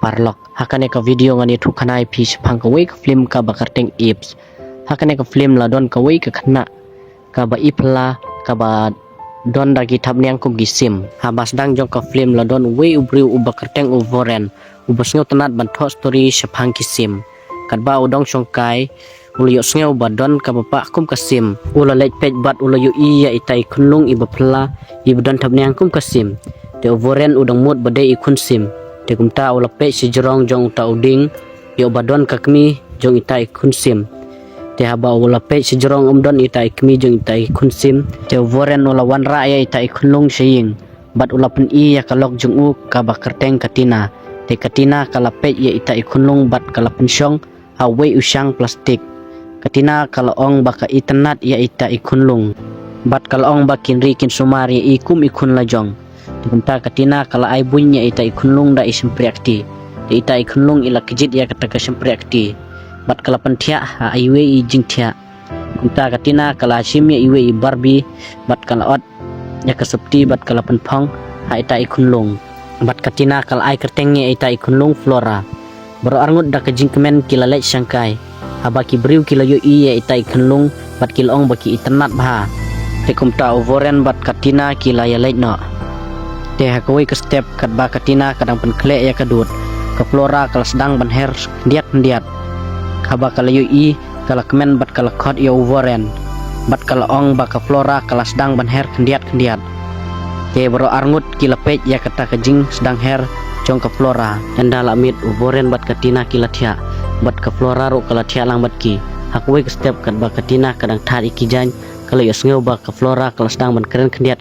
parlok hakane ka video ngani thukanai phi phang ka wei ka film ka bakarteng apps hakane ka film la don ka wei ka khana ka ba ipla ka ba don dagi thabnyang kum gisim habas dang jong ka film la don wei ubriu ubakarteng uvoren ubasngo tanat banthos story saphang kisim kadba udong songkai ulayo sngew badon ka bapa kum kasim ula lej pej bat ulayo iya itai khunlung ibapla ibdan thabnyang kum kasim te uvoren udang mut bade ikun sim te kumta ula pej sijrong jong ta uding yo badon kakmi jong itai kun sim te haba ula pej sijrong umdon itai kmi jong itai kun sim te uvoren ula wan ra ya itai khunlung shaying bat ula pen iya kalok jong u ka bakarteng katina te katina kala pej ya itai khunlung bat kala pensyong awei usang plastik katina kalaong baka itanat ya ita ikunlung bat kalaong bakin rikin sumari ikum ikun lajong dikunta katina kala ay bunya ita ikunlung da isempriakti da ita ikunlung ila kejit ya kata kesempriakti bat kala pentia ha iwe i jingtia kunta katina kala sim ya iwe i barbi bat kala ot ya kesepti bat kala penpong ha ita ikunlung bat katina kala ay kertengnya ita ikunlung flora baro arngut da kejingkemen kilalek sangkai habaki briu kilayo iya itai kenlung bat kilong baki iternat bah te kumta uvoren bat katina kilaya leitno te hakoi ke step kat ba katina kadang penklek ya kadut ke flora kala sedang banher ndiat haba kalayo i kala kemen bat kala khot ya uvoren bat kala ong ba ka flora kala sedang banher ndiat te bro arngut kilapej ya kata kejing sedang her jong ke flora endala mit uvoren bat katina kilatia bat ka flora ro kala thialang bat ki hakwe ke step kat ba katina kadang thar ikijan kala yosngeu ba ka flora kala sedang ban keren kendiat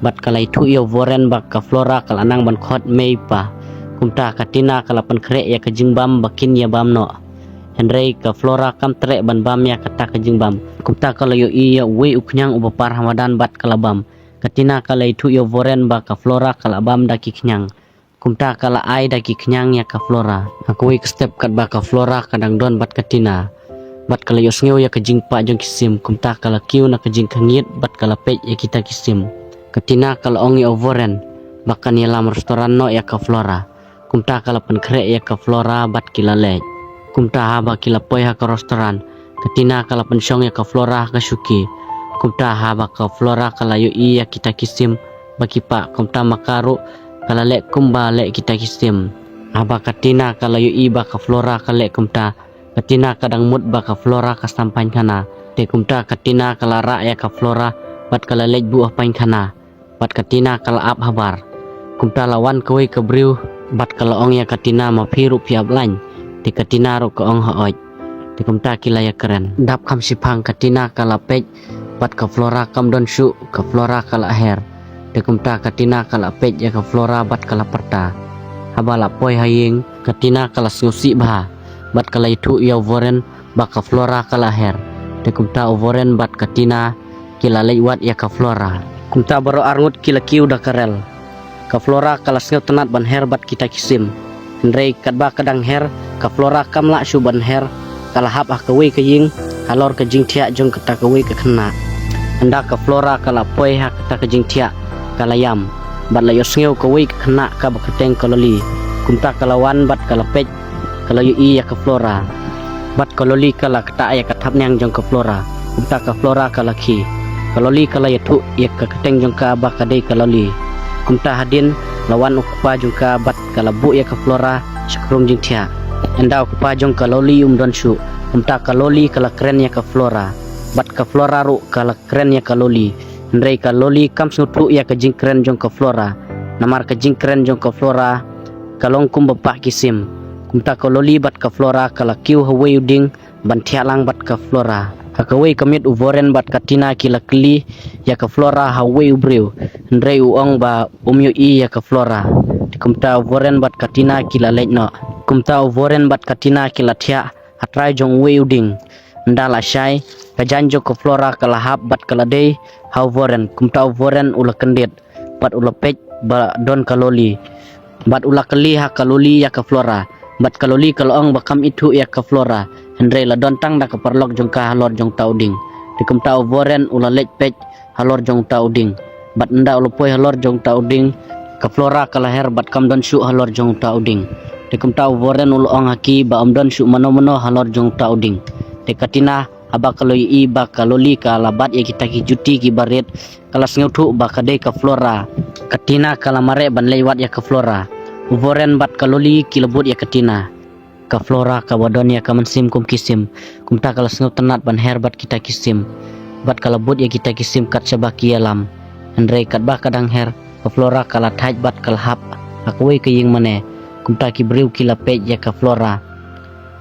bat kala itu yo voren ba ka flora kala nang ban khot meipa kumta katina kala pen krek ya ka jingbam bakin ya bamno henrei ka flora kam trek ban bam ya kata ka jingbam kumta kala yo iya we uknyang ubapar hamadan bat kala bam katina kala itu yo voren ba ka flora kala bam daki knyang kumta kala ai daki kenyang ya ka flora aku ke step kat ba ka flora kadang don bat katina bat kala yosngeu ya kejing pa jong kisim kumta kala kiu na kejing kangit bat kala pej ya kita kisim katina kala ong ya ovoren bakan ya lam restoran no ya ka flora kumta kala penkrek ya ka flora bat kila lej kumta haba kila poi ha ka restoran katina kala pensyong ya ka flora ka syuki kumta haba ka flora kala yo iya kita kisim baki pa kumta makaru kala lek kumba lek kita kisim haba katina kala yo iba ka flora kalek kumta katina kadang mut ba ka flora ka sampan kana te kumta katina kala ra ya ka flora bat kala lek buah pain kana bat katina kala ap habar kumta lawan koi ka briu bat kala ong ya katina ma phiru phiap lain te katina ro ka ong haoj te kumta kila ya keren dap kam sipang katina kala pej bat ka flora kam don syu ka flora kala her te kumta katina kala pej ya ka flora bat kala perta habala poi haying katina kala susi bah bat kala itu ya voren baka flora kala her te kumta voren bat katina kila lewat ya ka flora kumta baro arngut kila kiu da karel ka flora kala sngew tenat ban her bat kita kisim henrei kadba kadang her ka flora kamla shu ban her kala hap ah kawe kaying kalor ka jing thia jong kata kawe ka khna anda ka flora kala poi ha kata ka jing thia kalayam bat la yosngeu kawe khna ka bakateng kaloli kumta kalawan bat kala pej kala yu iya ka flora bat kaloli kala kata ya kathap nyang jong ka flora kumta ka flora kala khi kaloli kala yathu ya ka kateng jong ka ba kadai kaloli kumta hadin lawan ukpa jong ka bat kala bu ya ka flora sakrum jing thia enda ukpa jong kaloli don shu kumta kaloli kala keren ya ka flora bat ka flora ru kala keren ya kaloli ndrei ka loli kam snutu ya ka jingkren jong ka flora namar ka jingkren jong ka flora kalong kum bapak kisim kumta ka loli bat ka flora kala kiu hawei uding ban thialang bat ka flora hakawei kamit uvoren bat katina kila kli ya ka flora hawei ubriu ndrei uong ba umyo i ya ka flora kumta uvoren bat katina kila lejno kumta uvoren bat katina kila thia atrai jong wei uding ndala shai kajanjo ka flora kala hap bat kala dei hau voren kumta voren ula kendit bat ula pej ba don kaloli bat ula kali ha kaloli ya ka flora bat kaloli kalong bakam itu ya ka flora henrei la don tang da ka parlok jong ka halor jong tauding di kumta voren ula lej pej halor jong tauding bat nda ula poi halor jong tauding ka flora kala her bat kam don syu halor jong tauding te kum ta voren ul ong haki ba amdon shu mano halor jong ta uding te katina aba kaloi i ba kaloli ka labat ye kita ki juti ki baret kalas ngeutu ba kadai ka flora katina kalamare ban lewat ya ka flora voren bat kaloli ki lebut ya katina ka flora ka wadon ya ka mensim kum kisim kum ta kalas ngeu tenat ban herbat kita kisim bat kalebut ya kita kisim kat sabaki alam andre kat ba kadang her ka flora kala thaj bat kalhap akwe ke ying mane kumta ki briu ki lapej ya ka flora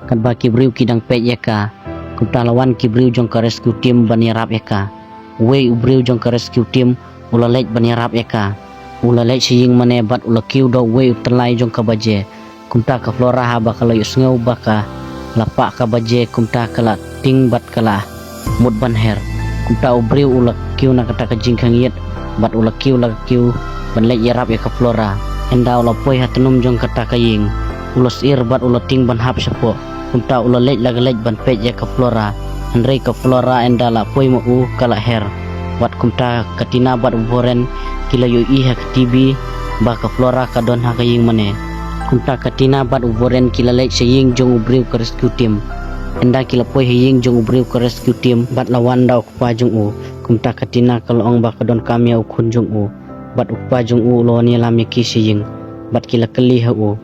kan ba ki briu ki dang pej ya ka kumta lawan ki briu jong ka rescue team banirap ya ka we briu jong ka rescue team ulalej banirap ya ka ulalej si ying mane bat ulakiu do we utlai jong ka baje kumta ka flora ha ba kala yusngau ba ka lapa ka baje kumta kala ting bat kala mut ban her kumta briu ulakiu na kata ka jingkang yet bat ulakiu lakiu banlej yarap ya ka flora enda ula poi hatunum jong kata kaying ulos ir bat ula ting ban hap sapo kumta ula lej lagalej ban pej ya ka flora andre ka flora enda la poi mo u kala her bat kumta katina bat voren kila yo i ha tv ba ka flora ka don ha kaying mane kumta katina bat voren kila lej saying jong ubriu ka rescue team enda kila poi haying jong ubriu ka rescue team bat lawan daw pa jong u kumta katina kalong ba ka don kamya u khun jong u bat upa jong u lo ni lam yaki siying bat kila kali ha u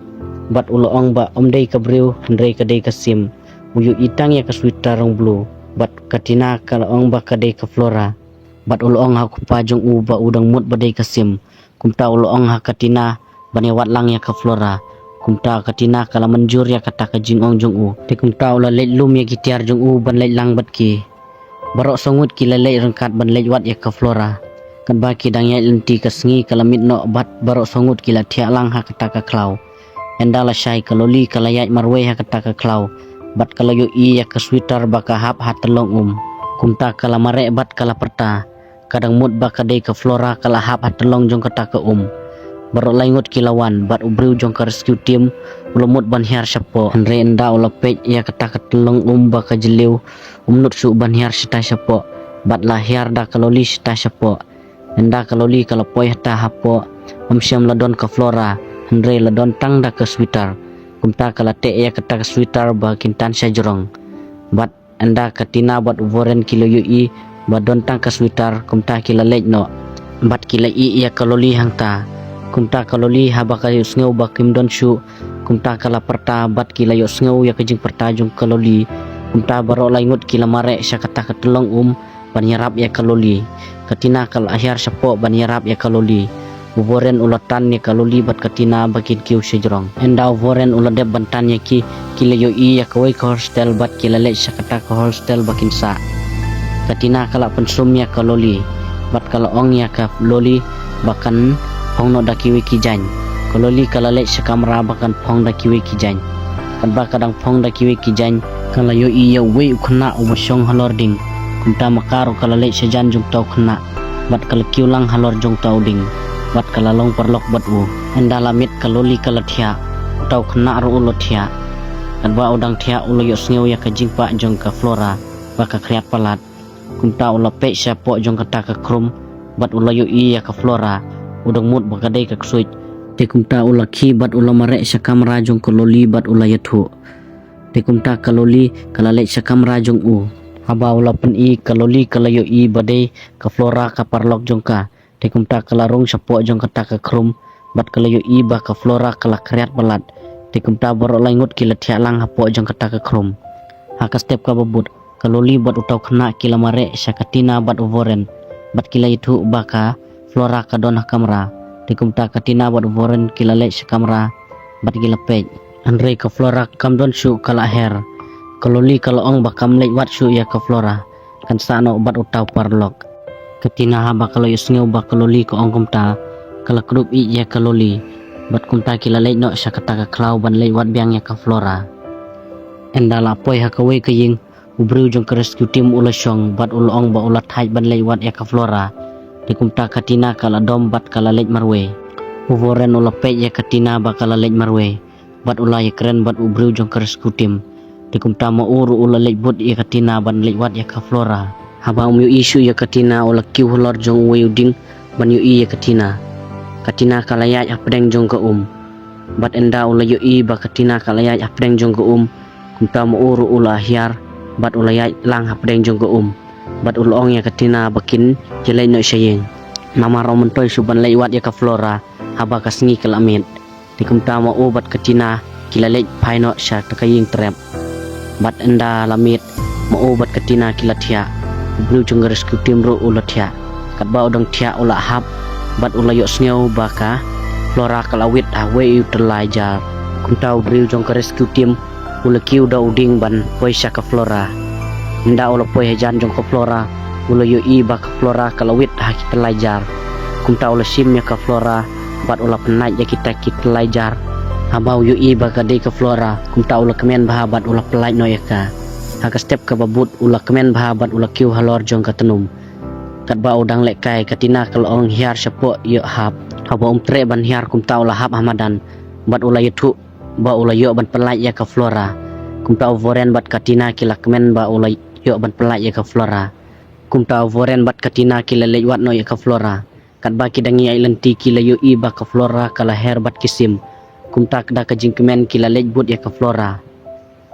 bat ulo ong ba omdei ka briu handrei ka dei ka sim uyu itang ya ka sweater rong blue bat katina kala ong ba ka dei ka flora bat ulo ong ha kupa jong u ba udang mut ba dei ka sim kumta ulo ong ha katina bani wat lang ya ka flora kumta katina kala manjur ya kata ka jing ong jong u te kumta ulo lej lum ya gitiar jong u ban lej lang bat ki barok songut kila lej rengkat ban lej wat ya ka flora kan baki dang ya lenti kasngi kalamit no bat barok songut kila tiak lang ha kata ka klau endala syai kaloli kalayat marwe ha kata ka klau bat kalayo i ya ka sweater baka hap ha telong kumta kala mare bat kala perta kadang mut baka dei ka flora kala hap ha telong jong kata ka barok laingut kilawan bat ubriu jong ka rescue team ulumut ban hiar sapo andre enda ula pej ya kata ka telong baka jeliu umnut su ban hiar sita sapo bat lahiar da kaloli sita sapo enda kaloli kala poi ta hapo omsyam ladon ka flora andre ladon tang da ka sweater kumta kala te ya kata ka sweater ba kintan sajrong bat enda katina bat voren kilo ui badon tang ka sweater kumta kila lej no bat kila i ya kaloli hangta kumta kaloli haba ka yusngau ba kimdon shu kumta kala perta bat kila yusngau ya kajing perta jong kaloli kumta baro laingut kila mare sya kata ka telong banyarap ya kaloli katina kal ahyar sapo banyarap ya kaloli uvoren ulatan ya kaloli bat katina bakin kiu sejrong enda uvoren uladep bantan ya ki kila yo i ya kawai ka hostel bat kila lej sakata ka hostel bakin sa katina kala pensum ya kaloli bat kala ong ya ka loli bakan phong no da kiwi kijan kaloli kala lej sakamra bakan phong da kiwi kijan kan ba kadang phong da kiwi kijan kala yo i ya we ukhna ubasyong halording kumta makaro kala lej sajan jong tau khna bat kala kiulang halor jong tau ding bat kala long perlok bat u enda lamit kaloli kala thia tau khna ru ulo thia kan ba udang thia ulo yo sneu ya ka jingpa jong ka flora ba ka kriat palat kumta ulo pe sapo jong kata ka krum bat ulo yo i ya ka flora udang mut ba kadai ka ksuit te kumta ulo ki bat ulo mare sa kamera jong kaloli bat ulo yathu te kumta kaloli kala lej sa kamera jong u haba ula pen i kaloli kalayo i badai ka flora ka parlok jongka te kumta kalarung sapo jong kata ka krum bat kalayo i ba ka flora kala kriat balat te kumta borok laingut kila tialang hapo jong kata ka krum haka step ka babut kaloli bat utau kena kila mare syakatina bat uvoren bat kila itu ba ka flora ka don kamera te kumta katina bat uvoren kila lej kamera bat kila pej andre ka flora kamdon shu kala her kaloli kalau ong bakam lej wat shu ya ka flora kan sano bat utau parlok ketina haba kalau yusngeu ba kaloli ko ong kumta kala grup i ya kaloli bat kumta kila lej no syakata ka klau ban lej wat biang ya ka flora enda la poi ha ka we kaying ubriu jong ka rescue team ula syong bat ula ong ba ula thaj ban lej wat ya ka flora di kumta katina kala dom bat kala lej marwe uvoren ula pej ya katina ba kala lej marwe bat ula ya keren bat ubriu jong ka rescue team di kumta ma uru ula lej bot ya katina ban lej wat ya ka flora haba umyu isu ya katina ula kiu hulor jong we uding ban yu ya katina kala ya pedeng jong ka bat enda ula yoi bakatina kalaya hapdeng jong kumta mo uru ula hiar bat ula ya lang hapdeng jong bat ula ong ya katina bakin jelai no syayeng mama romentoy suban laiwat ya ka flora haba kasngi kelamit di kumta mo ubat katina kilalej paino sya takaying trap bat enda lamit mo ubat katina kilatia blu jong rescue team ro ulatia kat ba odong tia ula hap bat ula yok sneu baka flora kalawit awe yu terlajar kumta bril jong rescue team ula kiu da uding ban poisya ka flora nda ula poi hajan jong ka flora ula yu i baka flora kalawit ha kita lajar kumta ula sim ya ka flora bat ula penat ya kita lajar habau yu i baka de ka flora kumta ula kemen bahabat ula pelaj no ya ka haka step ka babut ula kemen bahabat ula kiu halor jong ka tenum kat ba udang lekai katina kalau ong hiar syapo yu hap haba tre ban hiar kumta ula hap hamadan bat ula yutu ba ula yu ban pelaj ya ka flora kumta voren bat katina kila kemen ba ula yu ban pelaj ya ka flora kumta voren bat katina kila lewat no ya ka flora kat ba kidangi ai lenti kila yu i ba ka flora kala her bat kisim kumta kada ka jingkemen kila lejbut ya ka flora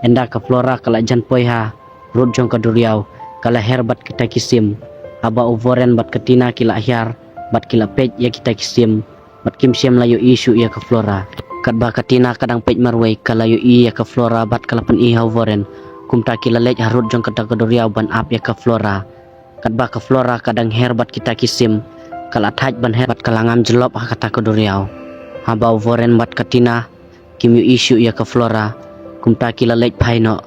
enda ka flora kala jan poiha rod jong ka duriau kala her bat kita kisim aba voren bat katina kila hiar bat kila pej ya kita kisim bat kimsiam layu isu ya ka flora kat ba katina kadang pej marway kala yu i ya ka flora bat kala pen iha voren kumta kila lej harut jong ka duriau ban ap ya ka flora kat ba ka flora kadang her bat kita kisim kala thaj ban her bat kalangam jelop ha kata ka duriau haba voren bat katina kim yu isu ya ka flora kumta kila lej paino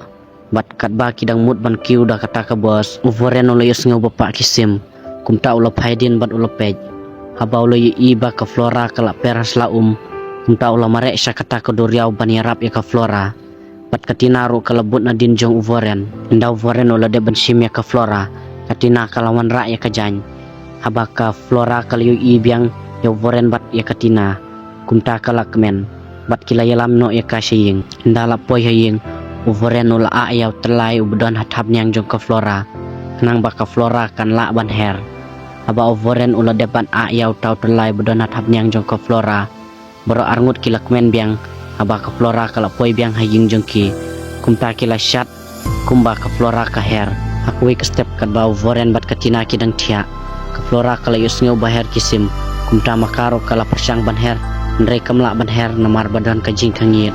bat kat ba kidang mut ban kiu da kata ka bos voren ula yus ngau bapak kisim kumta ula paidin bat ula pej haba ula yu i ba ka flora kala peras la kumta ula marek sya kata ka duriau ban yarap ya ka flora bat katina ru kala but na din jong voren enda voren ula de ban sim ya ka flora katina kalawan ra ya ka jany haba ka flora kala yu i biang ya voren bat ya katina kumta kala kemen bat kila yalam no ya ka sying ndala poi haying voren ula a yaw terlai ubdon hatap nyang jong ka flora kenang baka flora kan la ban her haba voren ula depan a yaw tau terlai ubdon hatap nyang jong ka flora boro arngut kila kemen biang haba ka flora kala poi biang haying jong ki kumta kila syat kumba ka flora ka her hakwe ke step kat bau voren bat katina kidang tia ka flora kala yus ngau baher kisim kumta makaro kala persang ban her ndrei kamla ban her namar badan ka jing kangit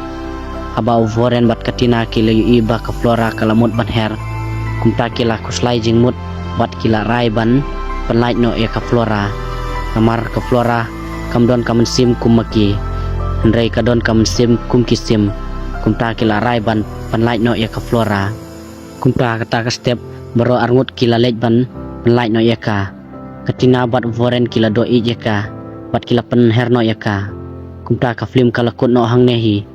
haba voren bat katina kila yu iba ka flora kala mut ban her kumta kila kuslai jing mut bat kila rai ban penlait no ya ka flora namar ka flora kamdon kamen kumaki ndrei kadon kamen kum kisim kumta kila rai ban penlait no ya ka flora kumta kata ka step baro arngut kila lej ban penlait no ya ka katina bat voren kila doi ya ka bat kila pen her no ya ka kumta ka film kala kut no hang nehi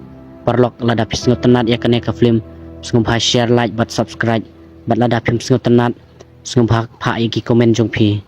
parlok lada pisngo tenat ya kane ka film sngum share like bat subscribe bat lada film sngum tenat sngum pa iki komen jong pi